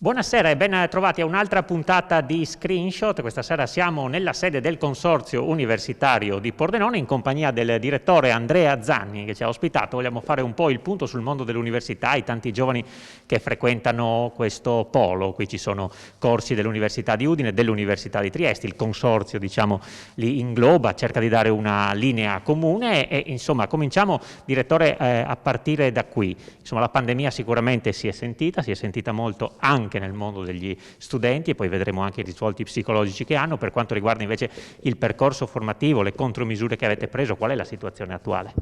Buonasera e ben trovati a un'altra puntata di Screenshot. Questa sera siamo nella sede del Consorzio Universitario di Pordenone in compagnia del direttore Andrea Zanni che ci ha ospitato. Vogliamo fare un po' il punto sul mondo dell'università, i tanti giovani che frequentano questo polo. Qui ci sono corsi dell'Università di Udine e dell'Università di Trieste. Il Consorzio, diciamo, li ingloba, cerca di dare una linea comune e insomma cominciamo, direttore, a partire da qui. Insomma, la pandemia sicuramente si è sentita molto anche nel mondo degli studenti e poi vedremo anche i risvolti psicologici che hanno. Per quanto riguarda invece il percorso formativo, le contromisure che avete preso, qual è la situazione attuale?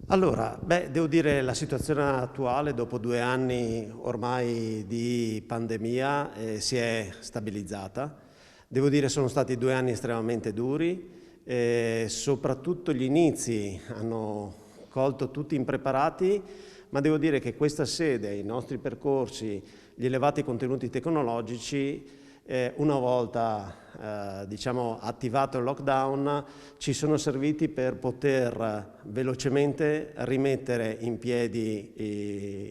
Allora, devo dire la situazione attuale dopo 2 anni ormai di pandemia si è stabilizzata. Devo dire sono stati 2 anni estremamente duri, soprattutto gli inizi hanno colto tutti impreparati, ma devo dire che questa sede, i nostri percorsi, gli elevati contenuti tecnologici, una volta diciamo, attivato il lockdown, ci sono serviti per poter velocemente rimettere in piedi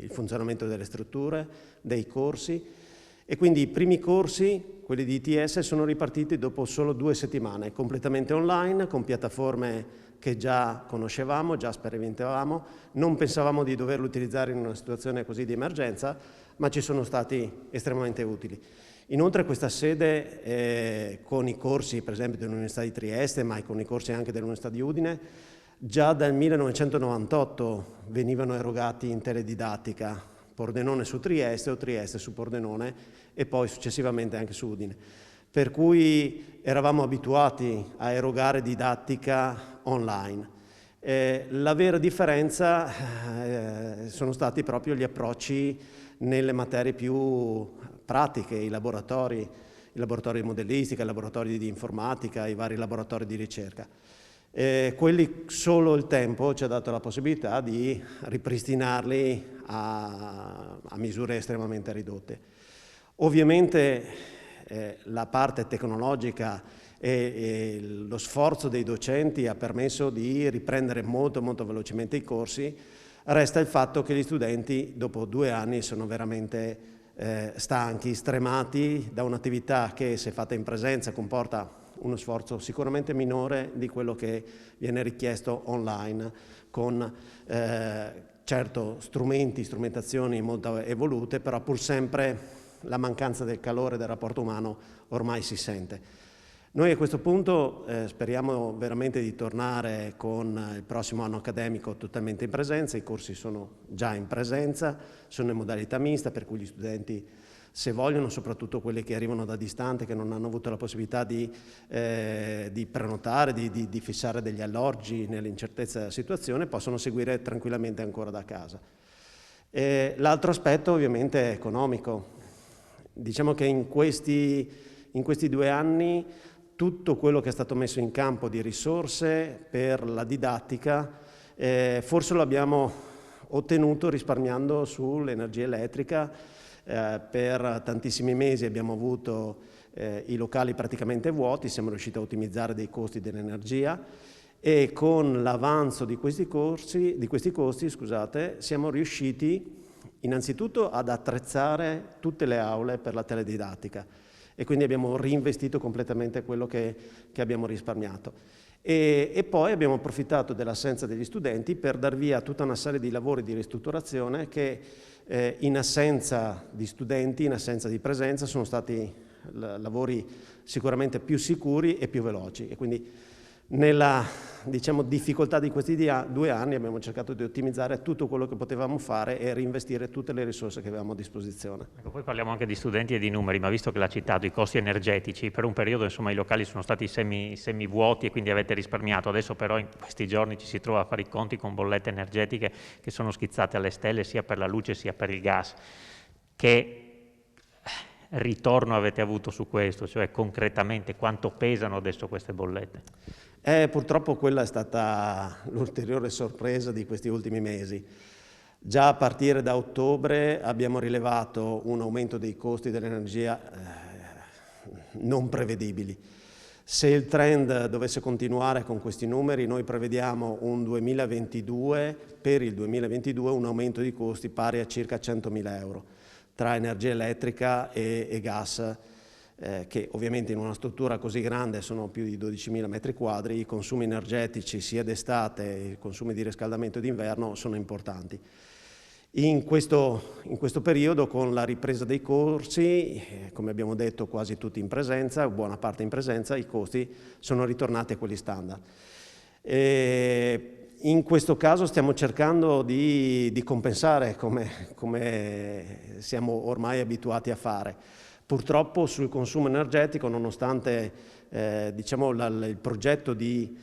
il funzionamento delle strutture, dei corsi, e quindi i primi corsi, quelli di ITS, sono ripartiti dopo solo 2 settimane, completamente online, con piattaforme che già conoscevamo, già sperimentavamo. Non pensavamo di doverlo utilizzare in una situazione così di emergenza, ma ci sono stati estremamente utili. Inoltre questa sede, con i corsi per esempio dell'Università di Trieste, ma con i corsi anche dell'Università di Udine, già dal 1998 venivano erogati in teledidattica, Pordenone su Trieste o Trieste su Pordenone e poi successivamente anche su Udine. Per cui eravamo abituati a erogare didattica online. La vera differenza sono stati proprio gli approcci nelle materie più pratiche, i laboratori di modellistica, i laboratori di informatica, i vari laboratori di ricerca. Quelli solo il tempo ci ha dato la possibilità di ripristinarli a misure estremamente ridotte. Ovviamente la parte tecnologica e lo sforzo dei docenti ha permesso di riprendere molto velocemente i corsi. Resta il fatto che gli studenti dopo 2 anni sono veramente stanchi, stremati da un'attività che, se fatta in presenza, comporta uno sforzo sicuramente minore di quello che viene richiesto online, con certo strumentazioni molto evolute, però pur sempre la mancanza del calore del rapporto umano ormai si sente. Noi a questo punto speriamo veramente di tornare con il prossimo anno accademico totalmente in presenza. I corsi sono già in presenza, sono in modalità mista, per cui gli studenti, se vogliono, soprattutto quelli che arrivano da distante, che non hanno avuto la possibilità di prenotare, di fissare degli alloggi nell'incertezza della situazione, possono seguire tranquillamente ancora da casa. L'altro aspetto ovviamente è economico. Diciamo che in questi 2 anni tutto quello che è stato messo in campo di risorse per la didattica forse lo abbiamo ottenuto risparmiando sull'energia elettrica. Per tantissimi mesi abbiamo avuto i locali praticamente vuoti, siamo riusciti a ottimizzare dei costi dell'energia e con l'avanzo di questi costi, scusate, siamo riusciti innanzitutto ad attrezzare tutte le aule per la teledidattica e quindi abbiamo reinvestito completamente quello che abbiamo risparmiato. E poi abbiamo approfittato dell'assenza degli studenti per dar via a tutta una serie di lavori di ristrutturazione che in assenza di studenti, in assenza di presenza, sono stati lavori sicuramente più sicuri e più veloci. E quindi nella, diciamo, difficoltà di questi 2 anni abbiamo cercato di ottimizzare tutto quello che potevamo fare e reinvestire tutte le risorse che avevamo a disposizione. Ecco, poi parliamo anche di studenti e di numeri, ma visto che l'ha citato, i costi energetici, per un periodo insomma i locali sono stati semi vuoti e quindi avete risparmiato. Adesso però in questi giorni ci si trova a fare i conti con bollette energetiche che sono schizzate alle stelle sia per la luce sia per il gas. Che ritorno avete avuto su questo? Cioè concretamente quanto pesano adesso queste bollette? Purtroppo quella è stata l'ulteriore sorpresa di questi ultimi mesi. Già a partire da ottobre abbiamo rilevato un aumento dei costi dell'energia non prevedibili. Se il trend dovesse continuare con questi numeri, noi prevediamo per il 2022 un aumento di costi pari a circa 100.000 euro. tra energia elettrica e gas, che ovviamente in una struttura così grande sono più di 12.000 metri quadri, i consumi energetici sia d'estate, i consumi di riscaldamento d'inverno sono importanti. In questo periodo, con la ripresa dei corsi, come abbiamo detto quasi tutti in presenza, buona parte in presenza, i costi sono ritornati a quelli standard. In questo caso stiamo cercando di compensare come siamo ormai abituati a fare. Purtroppo sul consumo energetico, nonostante il progetto di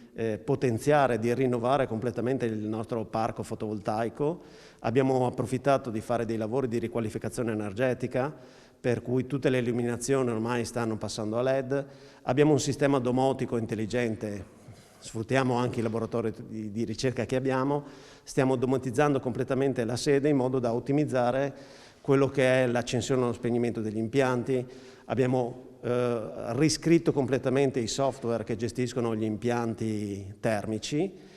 potenziare, di rinnovare completamente il nostro parco fotovoltaico, abbiamo approfittato di fare dei lavori di riqualificazione energetica, per cui tutte le illuminazioni ormai stanno passando a LED. Abbiamo un sistema domotico intelligente, sfruttiamo anche i laboratori di ricerca che abbiamo, stiamo domotizzando completamente la sede in modo da ottimizzare quello che è l'accensione e lo spegnimento degli impianti. Abbiamo riscritto completamente i software che gestiscono gli impianti termici.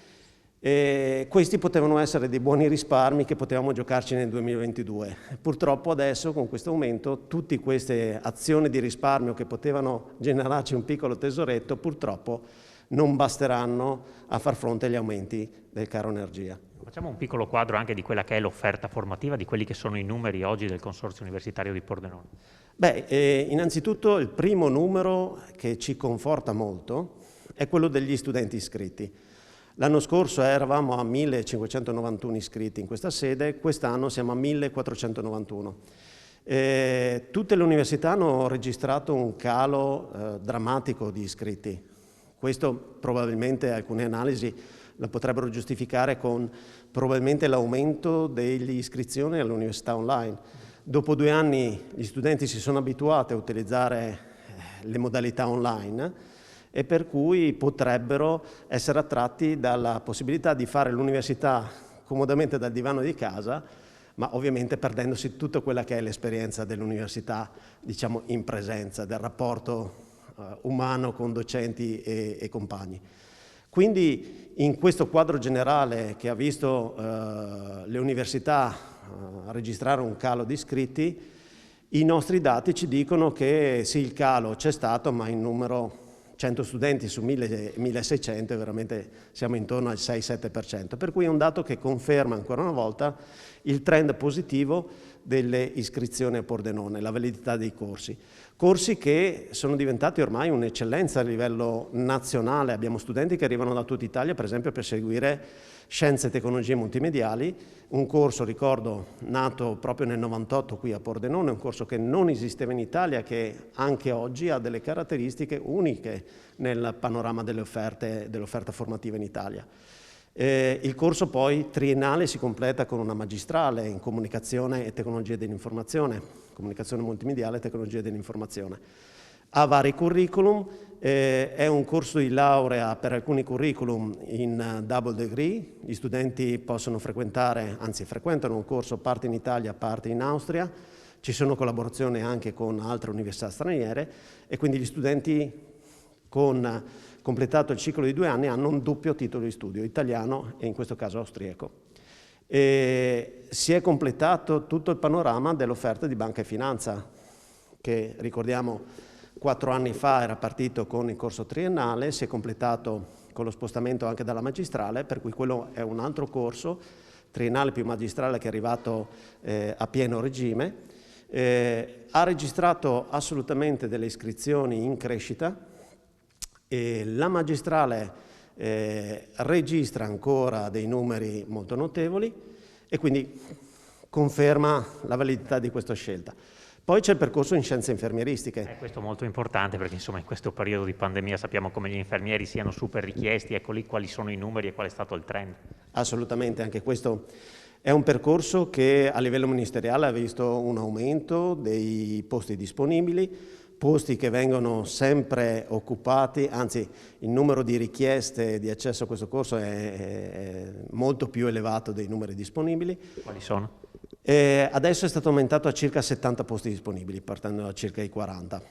E questi potevano essere dei buoni risparmi che potevamo giocarci nel 2022. Purtroppo adesso, con questo aumento, tutte queste azioni di risparmio che potevano generarci un piccolo tesoretto, purtroppo non basteranno a far fronte agli aumenti del caro energia. Facciamo un piccolo quadro anche di quella che è l'offerta formativa, di quelli che sono i numeri oggi del Consorzio Universitario di Pordenone. Innanzitutto il primo numero che ci conforta molto è quello degli studenti iscritti. L'anno scorso eravamo a 1.591 iscritti in questa sede, quest'anno siamo a 1.491. Tutte le università hanno registrato un calo drammatico di iscritti. Questo probabilmente alcune analisi la potrebbero giustificare con probabilmente l'aumento delle iscrizioni all'università online. Dopo 2 anni gli studenti si sono abituati a utilizzare le modalità online e per cui potrebbero essere attratti dalla possibilità di fare l'università comodamente dal divano di casa, ma ovviamente perdendosi tutta quella che è l'esperienza dell'università, diciamo in presenza, del rapporto umano con docenti e compagni. Quindi in questo quadro generale che ha visto le università registrare un calo di iscritti, i nostri dati ci dicono che sì, il calo c'è stato, ma in numero 100 studenti su 1.600 veramente siamo intorno al 6-7%, per cui è un dato che conferma ancora una volta il trend positivo delle iscrizioni a Pordenone, la validità dei corsi. Corsi che sono diventati ormai un'eccellenza a livello nazionale. Abbiamo studenti che arrivano da tutta Italia, per esempio, per seguire Scienze e Tecnologie Multimediali, un corso, ricordo, nato proprio nel 98 qui a Pordenone, un corso che non esisteva in Italia, che anche oggi ha delle caratteristiche uniche nel panorama dell'offerta formativa in Italia. Il corso poi triennale si completa con una magistrale in comunicazione e tecnologie dell'informazione, comunicazione multimediale e tecnologie dell'informazione. Ha vari curriculum, è un corso di laurea per alcuni curriculum in double degree, gli studenti possono frequentare, anzi frequentano un corso parte in Italia, parte in Austria, ci sono collaborazioni anche con altre università straniere e quindi gli studenti con completato il ciclo di 2 anni hanno un doppio titolo di studio, italiano e in questo caso austriaco. Si è completato tutto il panorama dell'offerta di banca e finanza, che ricordiamo 4 anni fa era partito con il corso triennale, si è completato con lo spostamento anche dalla magistrale, per cui quello è un altro corso, triennale più magistrale, che è arrivato a pieno regime. Ha registrato assolutamente delle iscrizioni in crescita, e la magistrale registra ancora dei numeri molto notevoli e quindi conferma la validità di questa scelta. Poi c'è il percorso in scienze infermieristiche. Questo è molto importante perché insomma in questo periodo di pandemia sappiamo come gli infermieri siano super richiesti, ecco lì quali sono i numeri e qual è stato il trend. Assolutamente, anche questo è un percorso che a livello ministeriale ha visto un aumento dei posti disponibili, posti che vengono sempre occupati, anzi il numero di richieste di accesso a questo corso è molto più elevato dei numeri disponibili. Quali sono? Adesso è stato aumentato a circa 70 posti disponibili, partendo da circa i 40.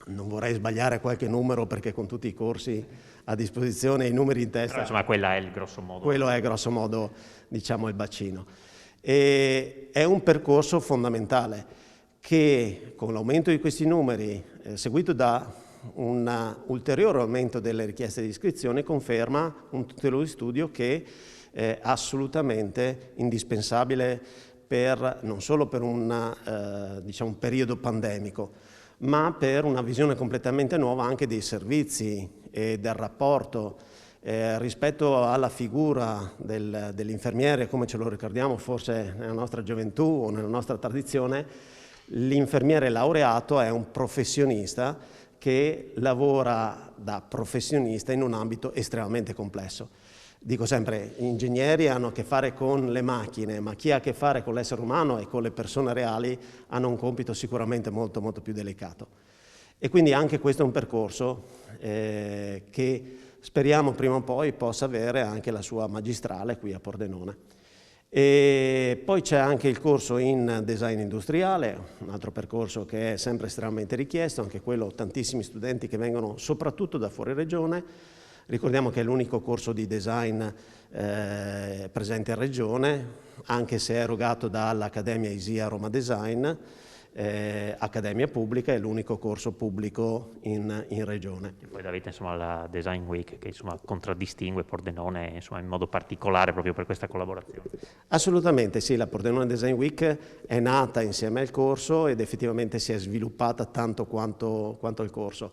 Non vorrei sbagliare qualche numero perché con tutti i corsi a disposizione, i numeri in testa... Però, insomma, quella è il grosso modo. Quello è grosso modo, diciamo, il bacino. E è un percorso fondamentale che, con l'aumento di questi numeri, seguito da un ulteriore aumento delle richieste di iscrizione, conferma un titolo di studio che è assolutamente indispensabile non solo per un periodo pandemico, ma per una visione completamente nuova anche dei servizi e del rapporto rispetto alla figura dell'infermiere, come ce lo ricordiamo forse nella nostra gioventù o nella nostra tradizione. L'infermiere laureato è un professionista che lavora da professionista in un ambito estremamente complesso. Dico sempre, gli ingegneri hanno a che fare con le macchine, ma chi ha a che fare con l'essere umano e con le persone reali hanno un compito sicuramente molto molto più delicato. E quindi anche questo è un percorso che speriamo prima o poi possa avere anche la sua magistrale qui a Pordenone. E poi c'è anche il corso in design industriale, un altro percorso che è sempre estremamente richiesto, anche quello tantissimi studenti che vengono soprattutto da fuori regione. Ricordiamo che è l'unico corso di design presente in regione, anche se è erogato dall'Accademia ISIA Roma Design, accademia pubblica, è l'unico corso pubblico in regione. E poi avete la Design Week che contraddistingue Pordenone in modo particolare proprio per questa collaborazione. Assolutamente sì, la Pordenone Design Week è nata insieme al corso ed effettivamente si è sviluppata tanto quanto il corso.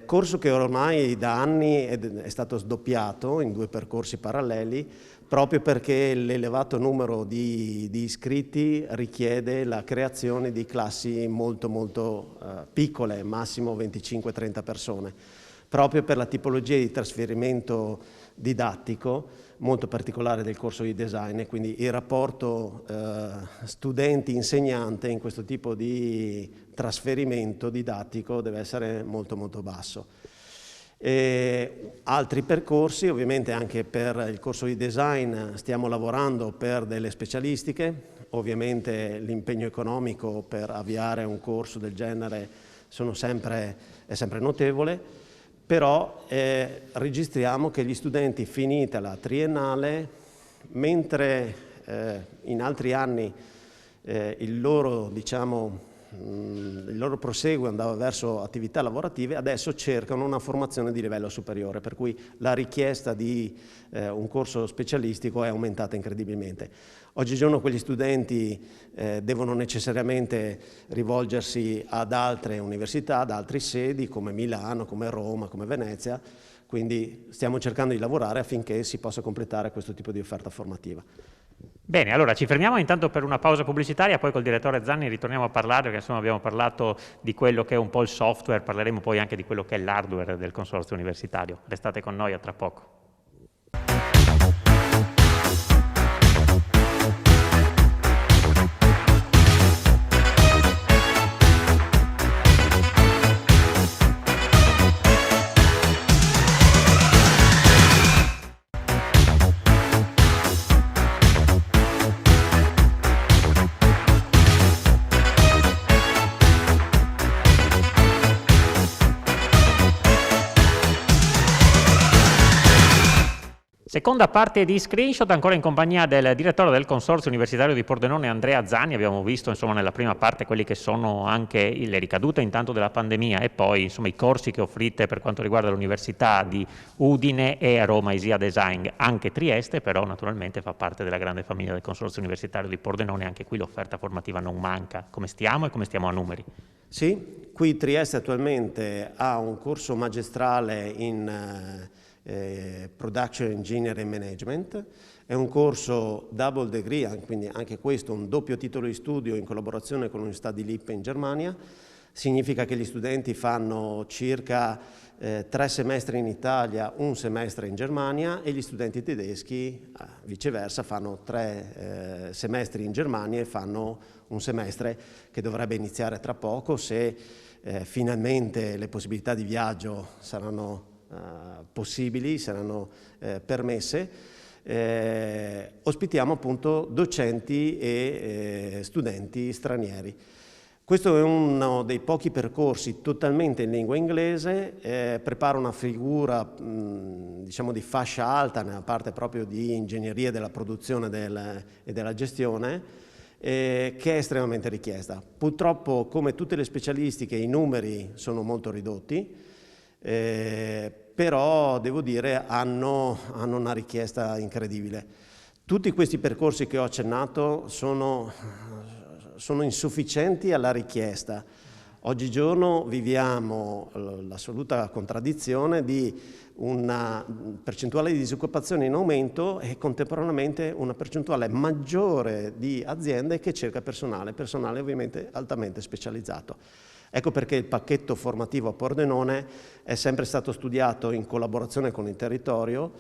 Corso che ormai da anni è stato sdoppiato in 2 percorsi paralleli, proprio perché l'elevato numero di iscritti richiede la creazione di classi molto piccole, massimo 25-30 persone, proprio per la tipologia di trasferimento didattico molto particolare del corso di design, e quindi il rapporto studenti-insegnante in questo tipo di trasferimento didattico deve essere molto basso. Altri percorsi, ovviamente anche per il corso di design stiamo lavorando per delle specialistiche, ovviamente l'impegno economico per avviare un corso del genere è sempre notevole, però registriamo che gli studenti, finita la triennale, mentre in altri anni il loro proseguo andava verso attività lavorative, adesso cercano una formazione di livello superiore, per cui la richiesta di un corso specialistico è aumentata incredibilmente. Oggigiorno quegli studenti devono necessariamente rivolgersi ad altre università, ad altri sedi come Milano, come Roma, come Venezia, quindi stiamo cercando di lavorare affinché si possa completare questo tipo di offerta formativa. Bene, allora ci fermiamo intanto per una pausa pubblicitaria, poi col direttore Zanni ritorniamo a parlare, perché abbiamo parlato di quello che è un po' il software, parleremo poi anche di quello che è l'hardware del consorzio universitario. Restate con noi, a tra poco. Seconda parte di Screenshot, ancora in compagnia del direttore del Consorzio Universitario di Pordenone, Andrea Zanni. Abbiamo visto nella prima parte quelli che sono anche le ricadute intanto della pandemia e poi i corsi che offrite per quanto riguarda l'Università di Udine e Roma ISIA Design, anche Trieste, però naturalmente fa parte della grande famiglia del Consorzio Universitario di Pordenone, anche qui l'offerta formativa non manca. Come stiamo e come stiamo a numeri? Sì, qui Trieste attualmente ha un corso magistrale in Production Engineering Management, è un corso double degree, quindi anche questo un doppio titolo di studio in collaborazione con l'Università di Lippe in Germania. Significa che gli studenti fanno circa 3 semestri in Italia, 1 semestre in Germania, e gli studenti tedeschi viceversa fanno 3 semestri in Germania e fanno 1 semestre che dovrebbe iniziare tra poco, se finalmente le possibilità di viaggio saranno possibili, saranno permesse. Ospitiamo appunto docenti e studenti stranieri. Questo è uno dei pochi percorsi totalmente in lingua inglese, prepara una figura diciamo di fascia alta nella parte proprio di ingegneria della produzione e della gestione, che è estremamente richiesta. Purtroppo, come tutte le specialistiche, i numeri sono molto ridotti, però devo dire hanno una richiesta incredibile. Tutti questi percorsi che ho accennato sono insufficienti alla richiesta. Oggigiorno viviamo l'assoluta contraddizione di una percentuale di disoccupazione in aumento e contemporaneamente una percentuale maggiore di aziende che cerca personale ovviamente altamente specializzato. Ecco perché il pacchetto formativo a Pordenone è sempre stato studiato in collaborazione con il territorio.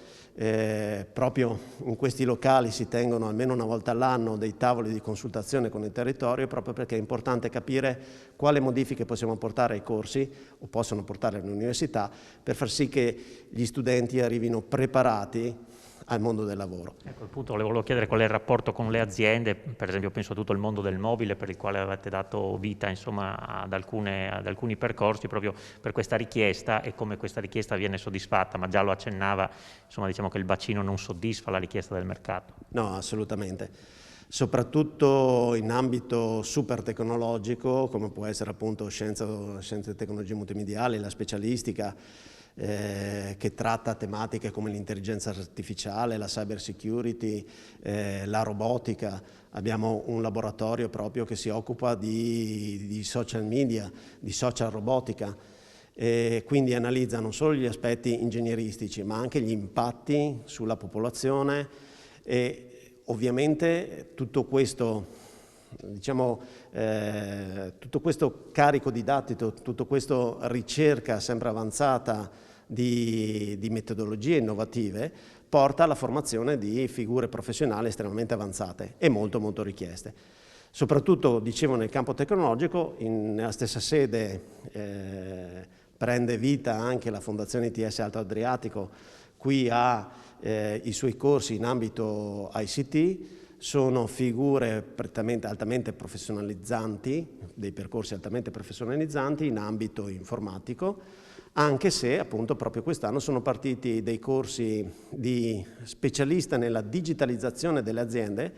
Proprio in questi locali si tengono almeno una volta all'anno dei tavoli di consultazione con il territorio, proprio perché è importante capire quale modifiche possiamo portare ai corsi o possono portare alle università per far sì che gli studenti arrivino preparati al mondo del lavoro. Ecco, appunto, volevo chiedere qual è il rapporto con le aziende, per esempio penso a tutto il mondo del mobile per il quale avete dato vita insomma, ad alcuni percorsi proprio per questa richiesta e come questa richiesta viene soddisfatta, ma già lo accennava, insomma diciamo che il bacino non soddisfa la richiesta del mercato. No, assolutamente. Soprattutto in ambito super tecnologico, come può essere appunto scienze e tecnologie multimediali, la specialistica, che tratta tematiche come l'intelligenza artificiale, la cyber security, la robotica. Abbiamo un laboratorio proprio che si occupa di social media, di social robotica, e quindi analizza non solo gli aspetti ingegneristici ma anche gli impatti sulla popolazione e ovviamente tutto questo, diciamo, tutto questo carico didattico, tutto questo ricerca sempre avanzata di metodologie innovative porta alla formazione di figure professionali estremamente avanzate e molto richieste. Soprattutto, dicevo, nel campo tecnologico, nella stessa sede prende vita anche la Fondazione ITS Alto Adriatico, qui ha i suoi corsi in ambito ICT. Sono figure prettamente altamente professionalizzanti, dei percorsi altamente professionalizzanti in ambito informatico, anche se appunto proprio quest'anno sono partiti dei corsi di specialista nella digitalizzazione delle aziende,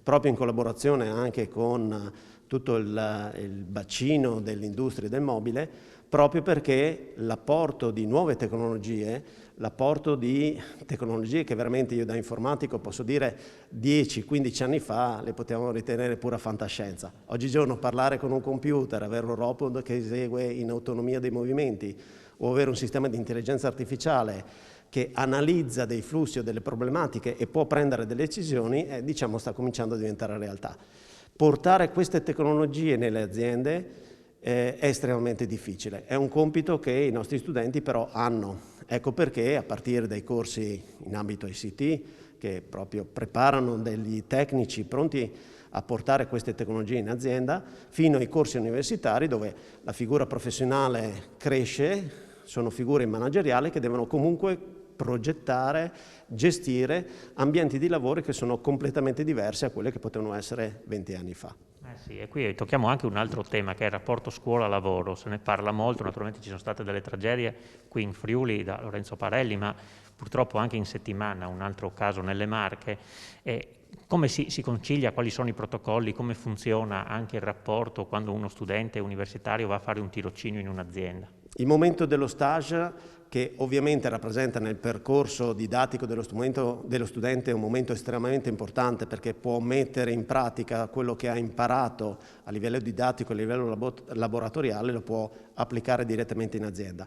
proprio in collaborazione anche con tutto il bacino dell'industria del mobile, proprio perché l'apporto di nuove tecnologie, l'apporto di tecnologie che veramente io da informatico posso dire 10-15 anni fa le potevamo ritenere pura fantascienza. Oggigiorno parlare con un computer, avere un robot che esegue in autonomia dei movimenti o avere un sistema di intelligenza artificiale che analizza dei flussi o delle problematiche e può prendere delle decisioni, diciamo sta cominciando a diventare realtà. Portare queste tecnologie nelle aziende è estremamente difficile, è un compito che i nostri studenti però hanno. Ecco perché a partire dai corsi in ambito ICT, che proprio preparano degli tecnici pronti a portare queste tecnologie in azienda, fino ai corsi universitari dove la figura professionale cresce, sono figure manageriali che devono comunque progettare, gestire ambienti di lavoro che sono completamente diversi a quelle che potevano essere 20 anni fa. Sì, e qui tocchiamo anche un altro tema che è il rapporto scuola-lavoro. Se ne parla molto, naturalmente ci sono state delle tragedie qui in Friuli da Lorenzo Parelli, ma purtroppo anche in settimana un altro caso nelle Marche. Come si concilia, quali sono i protocolli, come funziona anche il rapporto quando uno studente universitario va a fare un tirocinio in un'azienda? Il momento dello stage, che ovviamente rappresenta nel percorso didattico dello studente un momento estremamente importante perché può mettere in pratica quello che ha imparato a livello didattico, a livello laboratoriale, lo può applicare direttamente in azienda.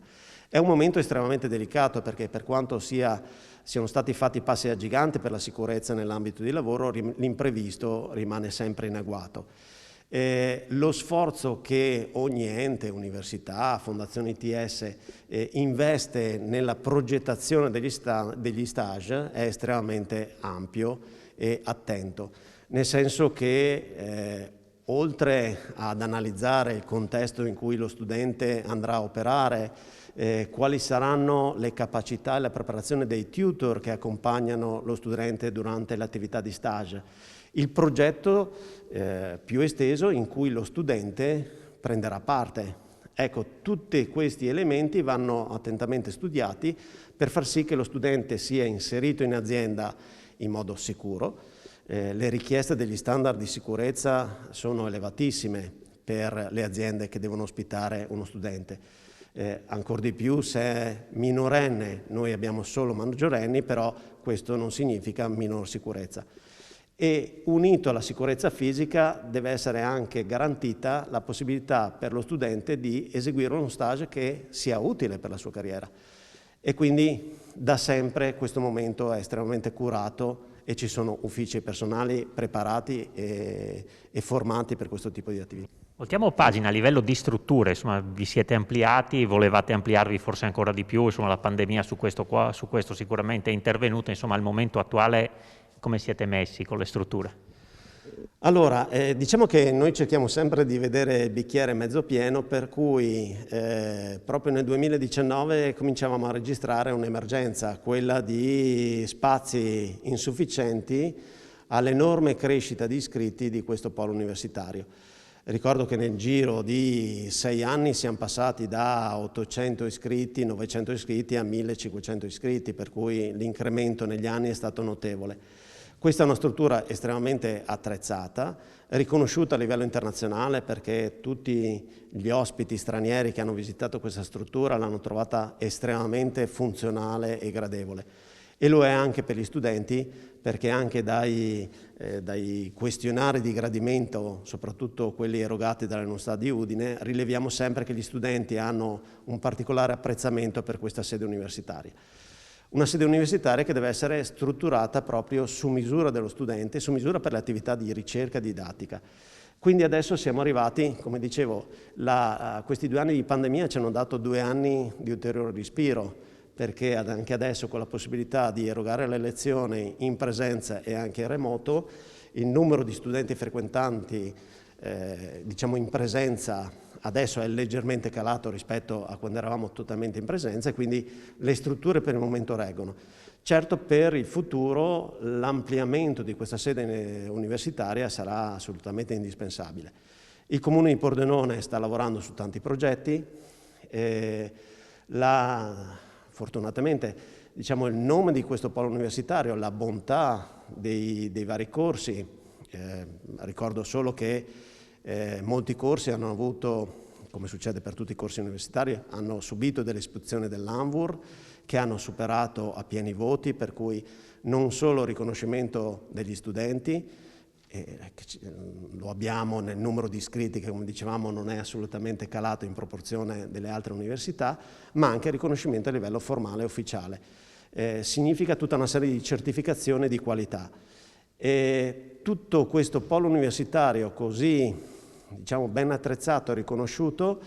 È un momento estremamente delicato perché per quanto siano stati fatti passi a gigante per la sicurezza nell'ambito di lavoro, l'imprevisto rimane sempre in agguato. Lo sforzo che ogni ente, università, fondazione ITS investe nella progettazione degli stage è estremamente ampio e attento, nel senso che oltre ad analizzare il contesto in cui lo studente andrà a operare, quali saranno le capacità e la preparazione dei tutor che accompagnano lo studente durante l'attività di stage. Il progetto più esteso in cui lo studente prenderà parte. Ecco, tutti questi elementi vanno attentamente studiati per far sì che lo studente sia inserito in azienda in modo sicuro. Le richieste degli standard di sicurezza sono elevatissime per le aziende che devono ospitare uno studente. Ancora di più se è minorenne, noi abbiamo solo maggiorenni, però questo non significa minor sicurezza. E unito alla sicurezza fisica deve essere anche garantita la possibilità per lo studente di eseguire uno stage che sia utile per la sua carriera. E quindi da sempre questo momento è estremamente curato e ci sono uffici personali preparati e formati per questo tipo di attività. Voltiamo pagina a livello di strutture, insomma, vi siete ampliati, volevate ampliarvi forse ancora di più, insomma, la pandemia su questo sicuramente è intervenuta, insomma, al momento attuale come siete messi con le strutture? Allora, diciamo che noi cerchiamo sempre di vedere il bicchiere mezzo pieno, per cui proprio nel 2019 cominciavamo a registrare un'emergenza, quella di spazi insufficienti all'enorme crescita di iscritti di questo polo universitario. Ricordo che nel giro di 6 anni siamo passati da 800 iscritti, 900 iscritti a 1500 iscritti, per cui l'incremento negli anni è stato notevole. Questa è una struttura estremamente attrezzata, riconosciuta a livello internazionale perché tutti gli ospiti stranieri che hanno visitato questa struttura l'hanno trovata estremamente funzionale e gradevole. E lo è anche per gli studenti, perché anche dai questionari di gradimento, soprattutto quelli erogati dall'Università di Udine, rileviamo sempre che gli studenti hanno un particolare apprezzamento per questa sede universitaria. Una sede universitaria che deve essere strutturata proprio su misura dello studente, su misura per le attività di ricerca e didattica. Quindi adesso siamo arrivati, come dicevo, questi 2 anni di pandemia ci hanno dato 2 anni di ulteriore respiro, perché anche adesso con la possibilità di erogare le lezioni in presenza e anche in remoto, il numero di studenti frequentanti diciamo in presenza adesso è leggermente calato rispetto a quando eravamo totalmente in presenza e quindi le strutture per il momento reggono. Certo, per il futuro l'ampliamento di questa sede universitaria sarà assolutamente indispensabile. Il Comune di Pordenone sta lavorando su tanti progetti, fortunatamente diciamo, il nome di questo polo universitario, la bontà dei vari corsi, ricordo solo che molti corsi hanno avuto, come succede per tutti i corsi universitari, hanno subito delle ispezioni dell'ANVUR che hanno superato a pieni voti, per cui non solo riconoscimento degli studenti, lo abbiamo nel numero di iscritti che come dicevamo non è assolutamente calato in proporzione delle altre università, ma anche riconoscimento a livello formale e ufficiale. Significa tutta una serie di certificazioni di qualità. E tutto questo polo universitario così diciamo ben attrezzato e riconosciuto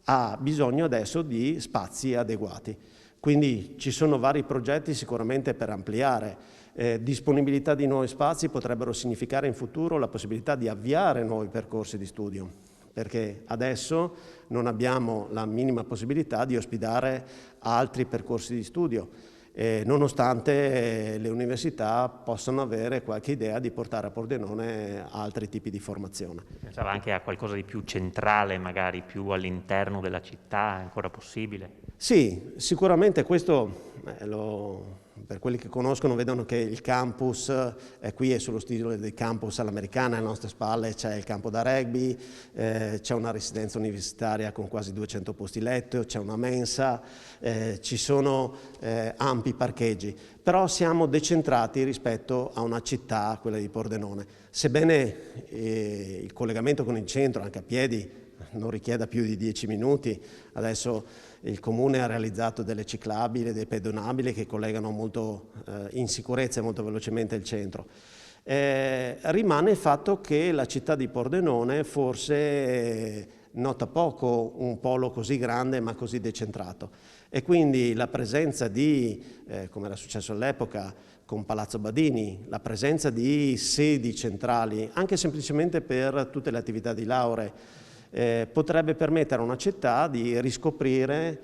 ha bisogno adesso di spazi adeguati. Quindi ci sono vari progetti sicuramente per ampliare. Disponibilità di nuovi spazi potrebbero significare in futuro la possibilità di avviare nuovi percorsi di studio, perché adesso non abbiamo la minima possibilità di ospitare altri percorsi di studio, nonostante le università possano avere qualche idea di portare a Pordenone altri tipi di formazione. Pensava anche a qualcosa di più centrale, magari più all'interno della città, è ancora possibile? Sì, sicuramente questo per quelli che conoscono vedono che il campus qui è sullo stile del campus all'americana, alle nostre spalle c'è il campo da rugby, c'è una residenza universitaria con quasi 200 posti letto, c'è una mensa, ci sono ampi parcheggi, però siamo decentrati rispetto a una città, quella di Pordenone. Sebbene il collegamento con il centro, anche a piedi, non richieda più di 10 minuti, adesso il Comune ha realizzato delle ciclabili, dei pedonabili che collegano molto in sicurezza e molto velocemente il centro. Rimane il fatto che la città di Pordenone forse nota poco un polo così grande ma così decentrato e quindi la presenza di, come era successo all'epoca con Palazzo Badini, la presenza di sedi centrali, anche semplicemente per tutte le attività di lauree, potrebbe permettere a una città di riscoprire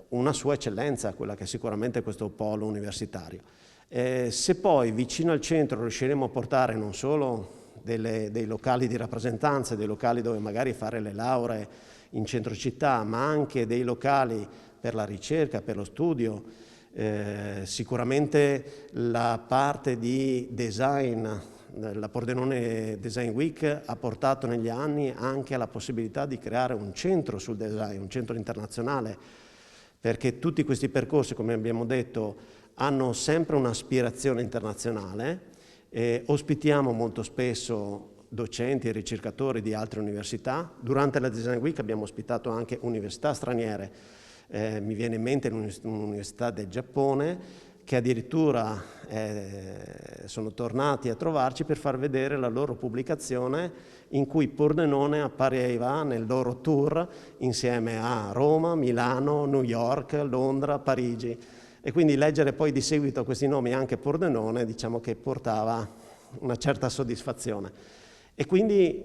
una sua eccellenza, quella che è sicuramente questo polo universitario. Se poi vicino al centro riusciremo a portare non solo dei locali di rappresentanza, dei locali dove magari fare le lauree in centro città, ma anche dei locali per la ricerca, per lo studio. Sicuramente la parte di design, la Pordenone Design Week ha portato negli anni anche alla possibilità di creare un centro sul design, un centro internazionale, perché tutti questi percorsi, come abbiamo detto, hanno sempre un'aspirazione internazionale. Ospitiamo molto spesso docenti e ricercatori di altre università. Durante la Design Week abbiamo ospitato anche università straniere. Mi viene in mente l'Università del Giappone, che addirittura sono tornati a trovarci per far vedere la loro pubblicazione in cui Pordenone appariva nel loro tour insieme a Roma, Milano, New York, Londra, Parigi. E quindi leggere poi di seguito questi nomi anche Pordenone, diciamo che portava una certa soddisfazione. E quindi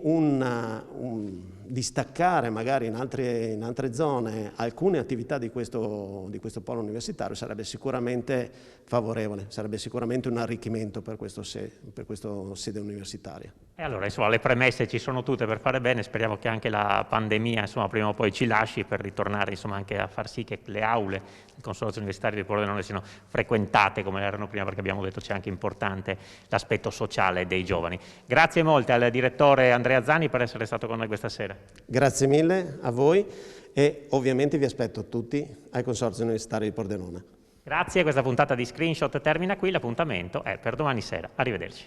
distaccare magari in altre zone alcune attività di questo polo universitario sarebbe sicuramente favorevole, sarebbe sicuramente un arricchimento per questa sede universitaria. E allora, insomma, le premesse ci sono tutte per fare bene, speriamo che anche la pandemia, insomma, prima o poi ci lasci per ritornare, insomma, anche a far sì che le aule del Consorzio Universitario di Pordenone siano frequentate come erano prima, perché abbiamo detto c'è anche importante l'aspetto sociale dei giovani. Grazie molte al direttore Andrea Zanni per essere stato con noi questa sera. Grazie mille a voi e ovviamente vi aspetto tutti al Consorzio Universitario di Pordenone. Grazie, questa puntata di Screenshot termina qui, l'appuntamento è per domani sera. Arrivederci.